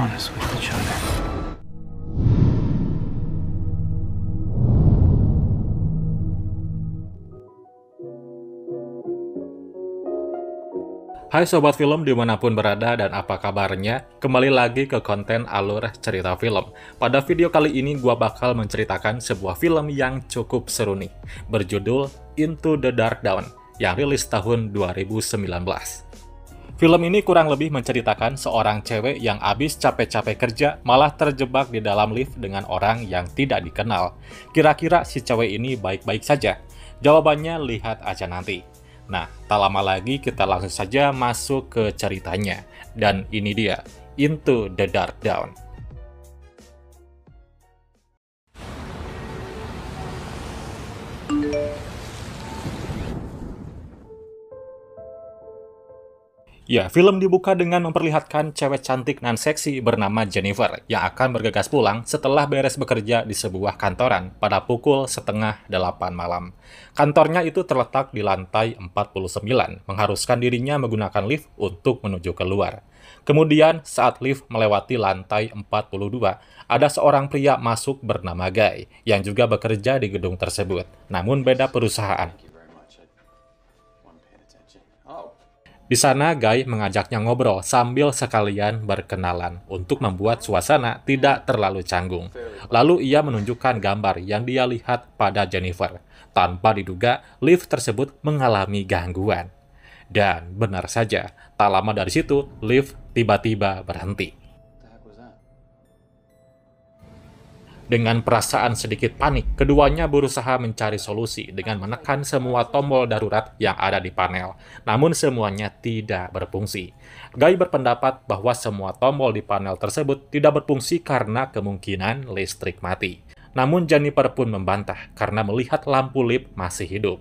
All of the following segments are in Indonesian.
honest with each other. Hai Sobat Film dimanapun berada dan apa kabarnya, kembali lagi ke konten alur cerita film. Pada video kali ini gua bakal menceritakan sebuah film yang cukup seru nih, berjudul Into the Dark Dawn, yang rilis tahun 2019. Film ini kurang lebih menceritakan seorang cewek yang abis capek-capek kerja malah terjebak di dalam lift dengan orang yang tidak dikenal. Kira-kira si cewek ini baik-baik saja? Jawabannya lihat aja nanti. Nah, tak lama lagi kita langsung saja masuk ke ceritanya. Dan ini dia, Into the Dark Dawn. Ya, film dibuka dengan memperlihatkan cewek cantik nan seksi bernama Jennifer yang akan bergegas pulang setelah beres bekerja di sebuah kantoran pada pukul 7:30 malam. Kantornya itu terletak di lantai 49, mengharuskan dirinya menggunakan lift untuk menuju keluar. Kemudian, saat lift melewati lantai 42, ada seorang pria masuk bernama Guy yang juga bekerja di gedung tersebut, namun beda perusahaan. Di sana, Guy mengajaknya ngobrol sambil sekalian berkenalan untuk membuat suasana tidak terlalu canggung. Lalu ia menunjukkan gambar yang dia lihat pada Jennifer. Tanpa diduga, lift tersebut mengalami gangguan. Dan benar saja, tak lama dari situ, lift tiba-tiba berhenti. Dengan perasaan sedikit panik, keduanya berusaha mencari solusi dengan menekan semua tombol darurat yang ada di panel. Namun semuanya tidak berfungsi. Guy berpendapat bahwa semua tombol di panel tersebut tidak berfungsi karena kemungkinan listrik mati. Namun Jennifer pun membantah karena melihat lampu lift masih hidup.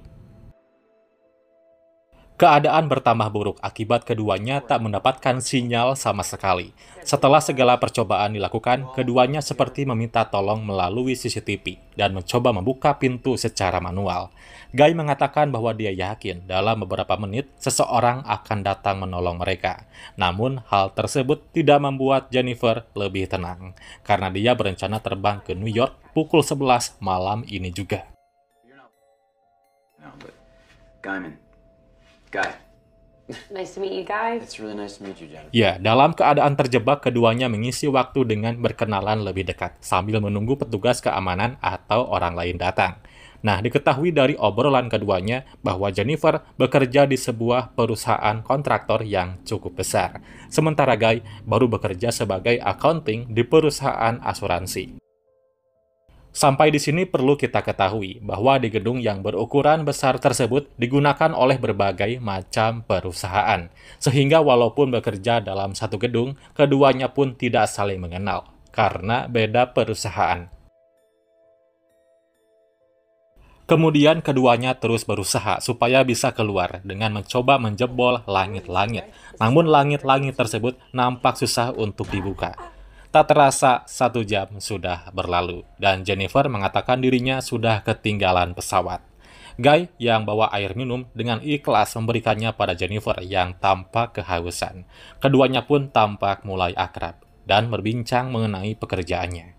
Keadaan bertambah buruk akibat keduanya tak mendapatkan sinyal sama sekali. Setelah segala percobaan dilakukan, keduanya seperti meminta tolong melalui CCTV dan mencoba membuka pintu secara manual. Guy mengatakan bahwa dia yakin dalam beberapa menit seseorang akan datang menolong mereka. Namun, hal tersebut tidak membuat Jennifer lebih tenang, karena dia berencana terbang ke New York pukul 11 malam ini juga. Guy. Nice to meet you guys. It's really nice to meet you, Jennifer. Ya, dalam keadaan terjebak, keduanya mengisi waktu dengan berkenalan lebih dekat, sambil menunggu petugas keamanan atau orang lain datang. Nah, diketahui dari obrolan keduanya bahwa Jennifer bekerja di sebuah perusahaan kontraktor yang cukup besar. Sementara Guy baru bekerja sebagai accounting di perusahaan asuransi. Sampai di sini perlu kita ketahui bahwa di gedung yang berukuran besar tersebut digunakan oleh berbagai macam perusahaan. Sehingga walaupun bekerja dalam satu gedung, keduanya pun tidak saling mengenal karena beda perusahaan. Kemudian keduanya terus berusaha supaya bisa keluar dengan mencoba menjebol langit-langit. Namun langit-langit tersebut nampak susah untuk dibuka. Tak terasa 1 jam sudah berlalu, dan Jennifer mengatakan dirinya sudah ketinggalan pesawat. Guy yang bawa air minum dengan ikhlas memberikannya pada Jennifer yang tampak kehausan. Keduanya pun tampak mulai akrab, dan berbincang mengenai pekerjaannya.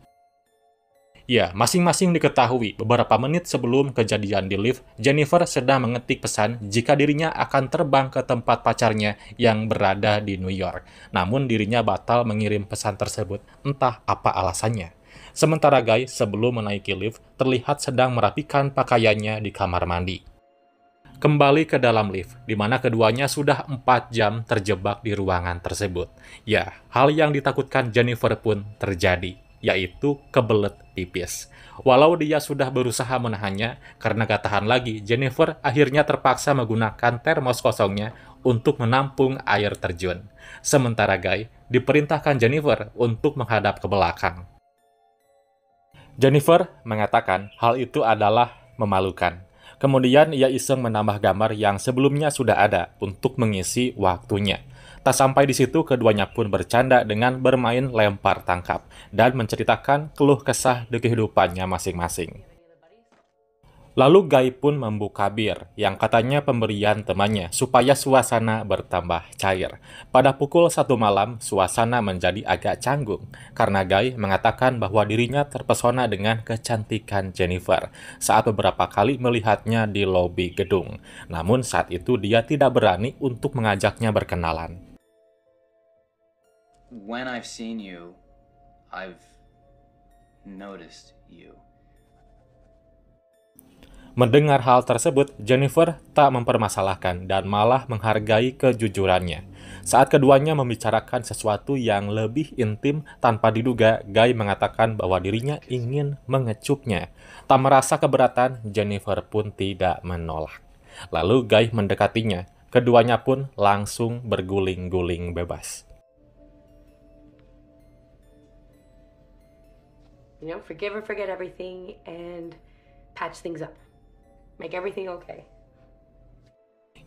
Ya, masing-masing diketahui beberapa menit sebelum kejadian di lift, Jennifer sedang mengetik pesan jika dirinya akan terbang ke tempat pacarnya yang berada di New York. Namun dirinya batal mengirim pesan tersebut, entah apa alasannya. Sementara Guy sebelum menaiki lift terlihat sedang merapikan pakaiannya di kamar mandi. Kembali ke dalam lift, di mana keduanya sudah 4 jam terjebak di ruangan tersebut. Ya, hal yang ditakutkan Jennifer pun terjadi, yaitu kebelet pipis. Walau dia sudah berusaha menahannya, karena gak tahan lagi, Jennifer akhirnya terpaksa menggunakan termos kosongnya untuk menampung air terjun. Sementara Guy diperintahkan Jennifer untuk menghadap ke belakang. Jennifer mengatakan hal itu adalah memalukan. Kemudian ia iseng menambah gambar yang sebelumnya sudah ada untuk mengisi waktunya. Tak sampai di situ, keduanya pun bercanda dengan bermain lempar tangkap dan menceritakan keluh kesah di kehidupannya masing-masing. Lalu Guy pun membuka bir, yang katanya pemberian temannya, supaya suasana bertambah cair. Pada pukul 1 malam, suasana menjadi agak canggung, karena Guy mengatakan bahwa dirinya terpesona dengan kecantikan Jennifer saat beberapa kali melihatnya di lobi gedung. Namun saat itu dia tidak berani untuk mengajaknya berkenalan. When I've seen you, I've noticed you. Mendengar hal tersebut, Jennifer tak mempermasalahkan dan malah menghargai kejujurannya. Saat keduanya membicarakan sesuatu yang lebih intim tanpa diduga, Guy mengatakan bahwa dirinya ingin mengecupnya. Tak merasa keberatan, Jennifer pun tidak menolak. Lalu Guy mendekatinya. Keduanya pun langsung berguling-guling bebas. You know, forgive and forget everything and patch things up. Make everything okay.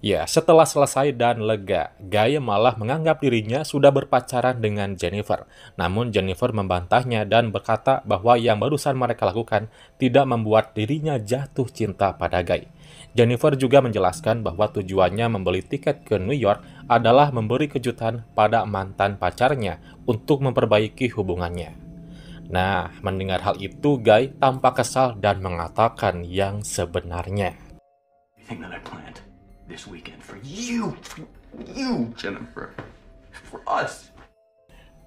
Ya, setelah selesai dan lega, Guy malah menganggap dirinya sudah berpacaran dengan Jennifer. Namun Jennifer membantahnya dan berkata bahwa yang barusan mereka lakukan tidak membuat dirinya jatuh cinta pada Guy. Jennifer juga menjelaskan bahwa tujuannya membeli tiket ke New York adalah memberi kejutan pada mantan pacarnya untuk memperbaiki hubungannya. Nah, mendengar hal itu, Guy tampak kesal dan mengatakan yang sebenarnya. Everything that I planned this weekend for you, Jennifer, for us.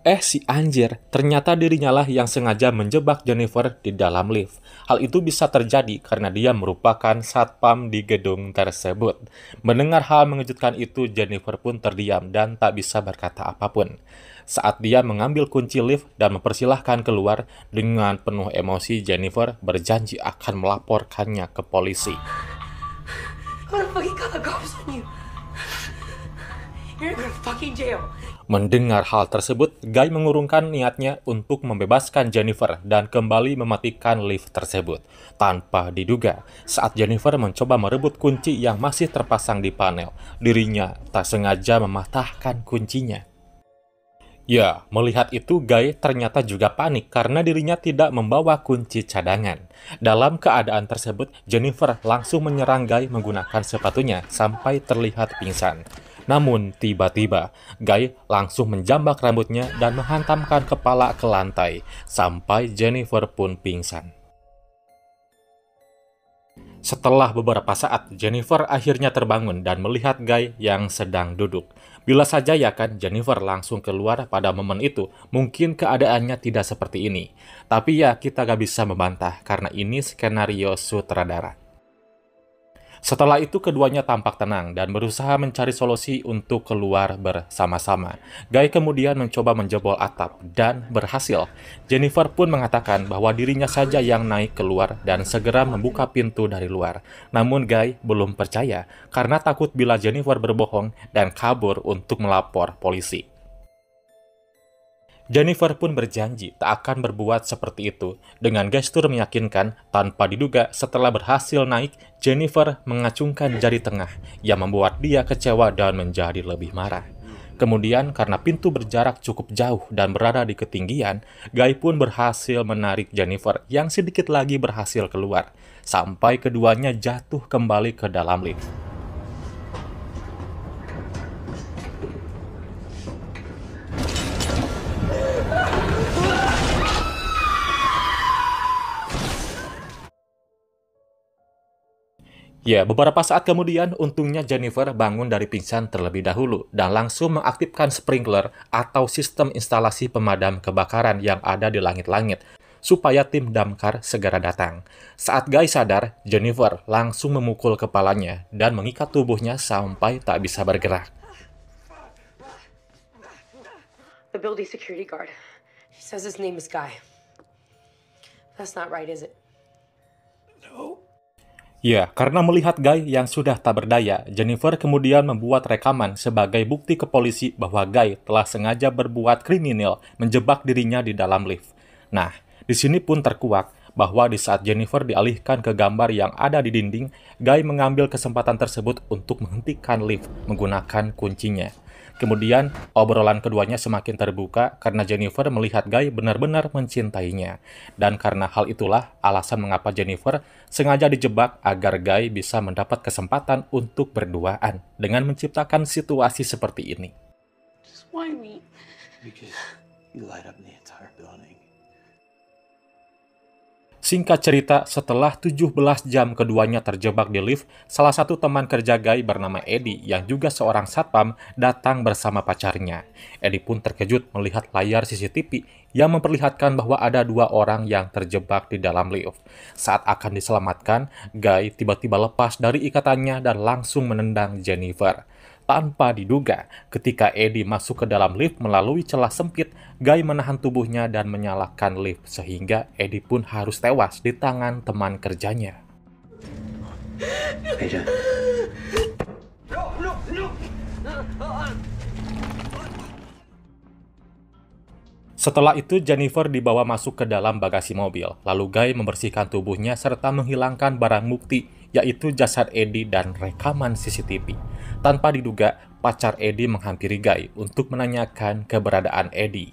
Si anjir, ternyata dirinya lah yang sengaja menjebak Jennifer di dalam lift. Hal itu bisa terjadi karena dia merupakan satpam di gedung tersebut. Mendengar hal mengejutkan itu, Jennifer pun terdiam dan tak bisa berkata apapun. Saat dia mengambil kunci lift dan mempersilahkan keluar, dengan penuh emosi Jennifer berjanji akan melaporkannya ke polisi. I'm gonna fucking call the cops on you. You're gonna fucking jail. Mendengar hal tersebut, Guy mengurungkan niatnya untuk membebaskan Jennifer dan kembali mematikan lift tersebut. Tanpa diduga, saat Jennifer mencoba merebut kunci yang masih terpasang di panel, dirinya tak sengaja mematahkan kuncinya. Ya, melihat itu Guy ternyata juga panik karena dirinya tidak membawa kunci cadangan. Dalam keadaan tersebut, Jennifer langsung menyerang Guy menggunakan sepatunya sampai terlihat pingsan. Namun, tiba-tiba, Guy langsung menjambak rambutnya dan menghantamkan kepala ke lantai, sampai Jennifer pun pingsan. Setelah beberapa saat, Jennifer akhirnya terbangun dan melihat Guy yang sedang duduk. Bila saja ya kan Jennifer langsung keluar pada momen itu, mungkin keadaannya tidak seperti ini. Tapi ya kita gak bisa membantah karena ini skenario sutradara. Setelah itu keduanya tampak tenang dan berusaha mencari solusi untuk keluar bersama-sama. Guy kemudian mencoba menjebol atap dan berhasil. Jennifer pun mengatakan bahwa dirinya saja yang naik keluar dan segera membuka pintu dari luar. Namun Guy belum percaya karena takut bila Jennifer berbohong dan kabur untuk melapor polisi. Jennifer pun berjanji tak akan berbuat seperti itu. Dengan gestur meyakinkan, tanpa diduga setelah berhasil naik, Jennifer mengacungkan jari tengah yang membuat dia kecewa dan menjadi lebih marah. Kemudian karena pintu berjarak cukup jauh dan berada di ketinggian, Guy pun berhasil menarik Jennifer yang sedikit lagi berhasil keluar, sampai keduanya jatuh kembali ke dalam lift. Ya, beberapa saat kemudian, untungnya Jennifer bangun dari pingsan terlebih dahulu dan langsung mengaktifkan sprinkler atau sistem instalasi pemadam kebakaran yang ada di langit-langit, supaya tim damkar segera datang. Saat Guy sadar, Jennifer langsung memukul kepalanya dan mengikat tubuhnya sampai tak bisa bergerak. The building security guard. She says his name is Guy. That's not right, is it? No. Ya, karena melihat Guy yang sudah tak berdaya, Jennifer kemudian membuat rekaman sebagai bukti ke polisi bahwa Guy telah sengaja berbuat kriminal menjebak dirinya di dalam lift. Nah, di sini pun terkuak bahwa di saat Jennifer dialihkan ke gambar yang ada di dinding, Guy mengambil kesempatan tersebut untuk menghentikan lift menggunakan kuncinya. Kemudian, obrolan keduanya semakin terbuka karena Jennifer melihat Guy benar-benar mencintainya. Dan karena hal itulah alasan mengapa Jennifer sengaja dijebak agar Guy bisa mendapat kesempatan untuk berduaan dengan menciptakan situasi seperti ini. Just why me? Because you light up the entire building. Singkat cerita, setelah 17 jam keduanya terjebak di lift, salah satu teman kerja Guy bernama Eddie yang juga seorang satpam datang bersama pacarnya. Eddie pun terkejut melihat layar CCTV yang memperlihatkan bahwa ada 2 orang yang terjebak di dalam lift. Saat akan diselamatkan, Guy tiba-tiba lepas dari ikatannya dan langsung menendang Jennifer. Tanpa diduga, ketika Eddie masuk ke dalam lift melalui celah sempit, Guy menahan tubuhnya dan menyalakan lift sehingga Eddie pun harus tewas di tangan teman kerjanya. Aida. Setelah itu, Jennifer dibawa masuk ke dalam bagasi mobil. Lalu Guy membersihkan tubuhnya serta menghilangkan barang bukti, yaitu jasad Eddie dan rekaman CCTV. Tanpa diduga, pacar Eddie menghampiri Guy untuk menanyakan keberadaan Eddie.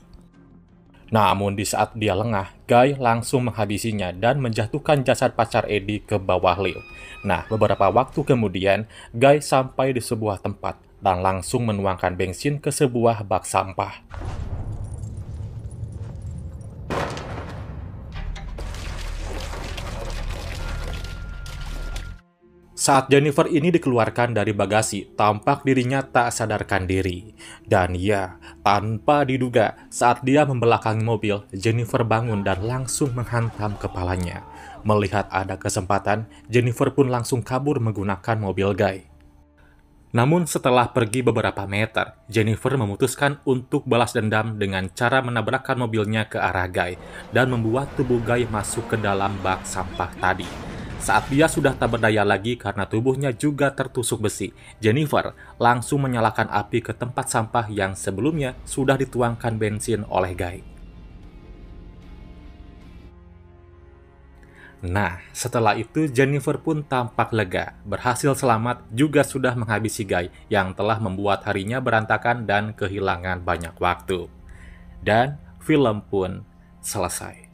Namun di saat dia lengah, Guy langsung menghabisinya dan menjatuhkan jasad pacar Eddie ke bawah lift. Nah, beberapa waktu kemudian, Guy sampai di sebuah tempat dan langsung menuangkan bensin ke sebuah bak sampah. Saat Jennifer ini dikeluarkan dari bagasi, tampak dirinya tak sadarkan diri. Dan ya, tanpa diduga, saat dia membelakangi mobil, Jennifer bangun dan langsung menghantam kepalanya. Melihat ada kesempatan, Jennifer pun langsung kabur menggunakan mobil Guy. Namun setelah pergi beberapa meter, Jennifer memutuskan untuk balas dendam dengan cara menabrakkan mobilnya ke arah Guy dan membuat tubuh Guy masuk ke dalam bak sampah tadi. Saat dia sudah tak berdaya lagi karena tubuhnya juga tertusuk besi, Jennifer langsung menyalakan api ke tempat sampah yang sebelumnya sudah dituangkan bensin oleh Guy. Nah, setelah itu Jennifer pun tampak lega, berhasil selamat juga sudah menghabisi Guy yang telah membuat harinya berantakan dan kehilangan banyak waktu. Dan film pun selesai.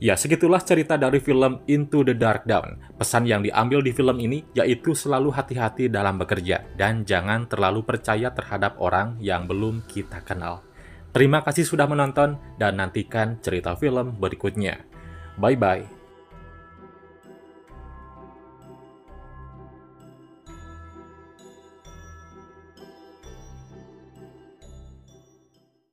Ya, segitulah cerita dari film Into the Dark Dawn. Pesan yang diambil di film ini yaitu selalu hati-hati dalam bekerja dan jangan terlalu percaya terhadap orang yang belum kita kenal. Terima kasih sudah menonton dan nantikan cerita film berikutnya. Bye-bye.